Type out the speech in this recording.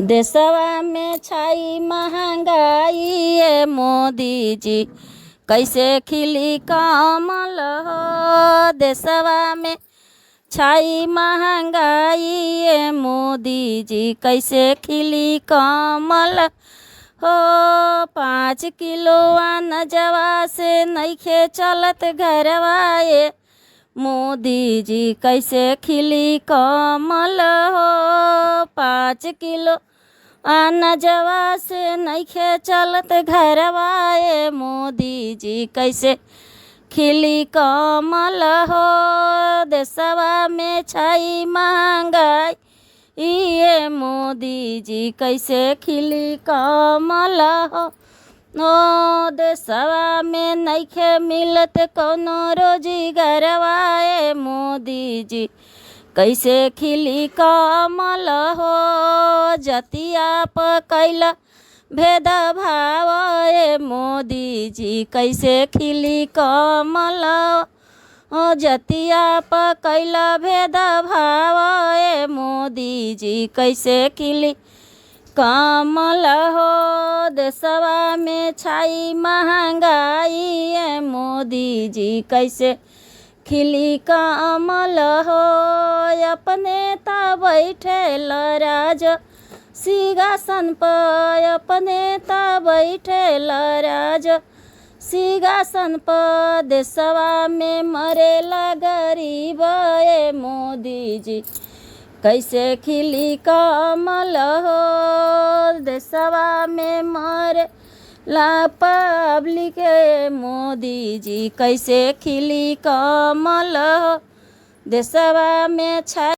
देशवा में छाई महंगाई ये मोदी जी, कैसे खिली कमल हो। देशवा में छाई महंगाई ये मोदी जी, कैसे खिली कमल हो। 5 किलो अनजवा से नइखे चलत घरवा ये मोदी जी, कैसे खिली कमल हो। 5 किलो अनजवा से नइखे चलत घरवा ये मोदी जी, कैसे खिली कमल हो। देशवा में छाई महंगाई ये मोदी जी, कैसे खिली कमल हो। देशवा में नइखे मिलत कौनो रोजगारवा ये मोदी जी, कैसे खिली कमल हो। जतिया पर कैला भेदभाव ये मोदी जी, कैसे खिली कमल हो। जतिया पर कैला भेदभाव ये मोदी जी, कैसे खिली कमल हो। देशवा में छाई महंगाई ये मोदी जी, कैसे खिली कमल हो। अपने ता बैठे राज सिंहासन पर, अपने ता बैठे राज सिंहासन पर। देशवा में मरेला गरीब ये मोदी जी, कैसे खिली कमल हो। देशवा में मरेला पब्लिक ये मोदी जी, कैसे खिली कमल हो। देशवा में छाई